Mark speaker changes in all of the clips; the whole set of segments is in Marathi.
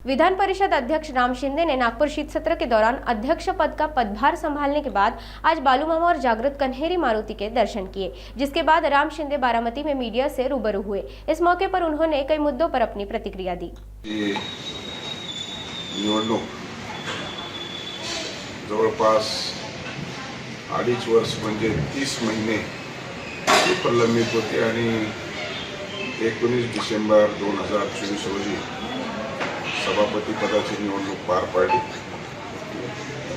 Speaker 1: विधान परिषद अध्यक्ष राम शिंदे ने नागपुर शीत सत्र के दौरान अध्यक्ष पद का पदभार संभालने के बाद आज बालूमामा और जागृत कन्हेरी मारुति के दर्शन किए, जिसके बाद राम शिंदे बारामती में मीडिया से रूबरू हुए। इस मौके पर उन्होंने कई मुद्दों पर अपनी प्रतिक्रिया दी।
Speaker 2: जवळपास 2.5 वर्ष म्हणजे 30 महिने प्रलंबित होते आणि 19 डिसेंबर 2024 रोजी सभापती पदाची निवडणूक पार पाडली।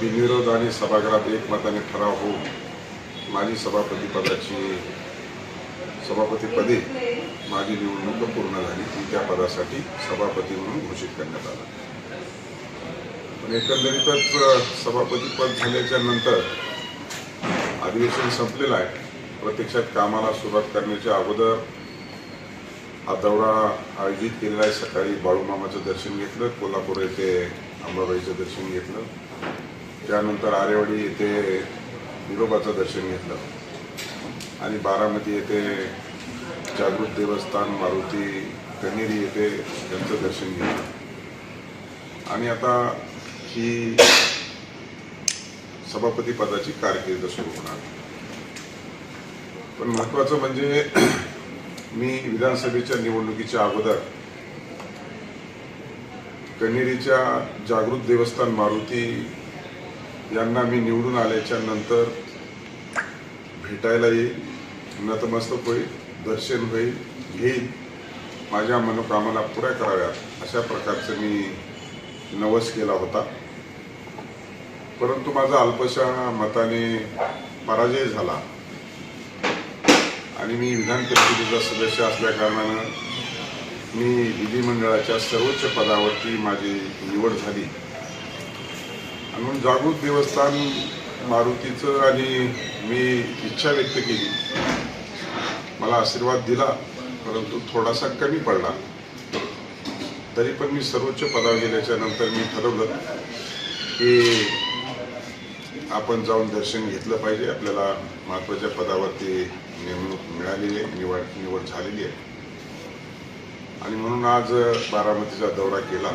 Speaker 2: बिनविरोध आणि सभागृहात एकमताने ठराव होऊन माझी सभापती पदी माझी निवडणूक पूर्ण झाली। त्या पदासाठी सभापती म्हणून घोषित करण्यात आलं। पण एकंदरीतच सभापती पद झाल्याच्या नंतर अधिवेशन संपलेलं आहे। प्रत्यक्षात कामाला सुरुवात करण्याच्या अगोदर हा दौरा आयोजित केलेला आहे। सकाळी बाळूमामाचं दर्शन घेतलं, कोल्हापूर येथे अंबाबाईचं दर्शन घेतलं, त्यानंतर आरेवाडी येथे विरोबाचं दर्शन घेतलं आणि बारामती येथे जागृत देवस्थान मारुती कन्हेरी येथे त्यांचं दर्शन घेतलं आणि आता ही सभापती पदाची कारकीर्द सुरू होणार। पण महत्त्वाचं म्हणजे मी विधानसभेच्या निवडणुकीच्या अगोदर कन्हेरीच्या जागृत देवस्थान मारुती यांना मी निवडून आल्याच्या नंतर भेटायला येईल, नतमस्तक होईल, दर्शन होईल, घेईल, माझ्या मनोकामना पुऱ्या कराव्यात अशा प्रकारचं मी नवस केला होता। परंतु माझा अल्पशा मताने पराजय झाला आणि मी विधान परिषदेचा सदस्य असल्या कारणानं मी विधिमंडळाच्या सर्वोच्च पदावरती माझी निवड झाली आणि म्हणून जागृत देवस्थान मारुतीचं आणि मी इच्छा व्यक्त केली, मला आशीर्वाद दिला, परंतु थोडासा कमी पडला। तरी पण मी सर्वोच्च पदावर गेल्याच्या नंतर मी ठरवलं की आपण जाऊन दर्शन घेतलं पाहिजे। आपल्याला महत्त्वाच्या पदावरती नेमणूक मिळालेली आहे, निवड झालेली आहे आणि म्हणून आज बारामतीचा दौरा केला।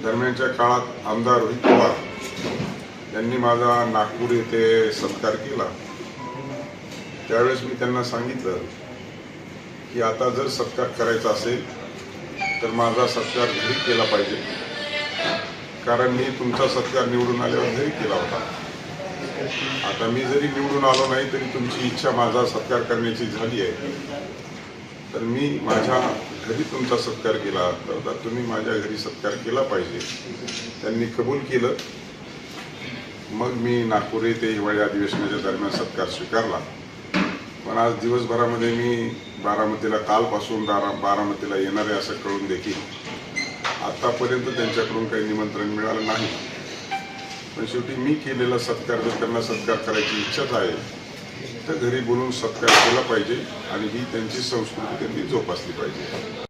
Speaker 2: दरम्यानच्या काळात आमदार रोहित पवार यांनी माझा नागपूर येथे सत्कार केला। त्यावेळेस मी त्यांना सांगितलं की आता जर सत्कार करायचा असेल तर माझा सत्कार घरी केला पाहिजे, कारण मी तुमचा सत्कार निवडून आल्यावर घरी केला होता। आता मी जरी निवडून आलो नाही तरी तुमची इच्छा माझा सत्कार करण्याची झाली आहे, तर मी माझ्या घरी तुमचा सत्कार केला तर तुम्ही माझ्या घरी सत्कार केला पाहिजे। त्यांनी कबूल केलं। मग मी नागपूर येथे हिवाळी अधिवेशनाच्या दरम्यान सत्कार स्वीकारला। पण आज दिवसभरामध्ये मी बारामतीला कालपासून बारामतीला येणार आहे असं कळून देखील आतापर्यंत त्यांच्याकडून काही निमंत्रण मिळालं नाही। पण शेवटी मी केलेला सत्कार जर त्यांना सत्कार करायची इच्छाच आहे तर घरी बोलून सत्कार केला पाहिजे आणि ही त्यांची संस्कृती त्यांनी जोपासली पाहिजे।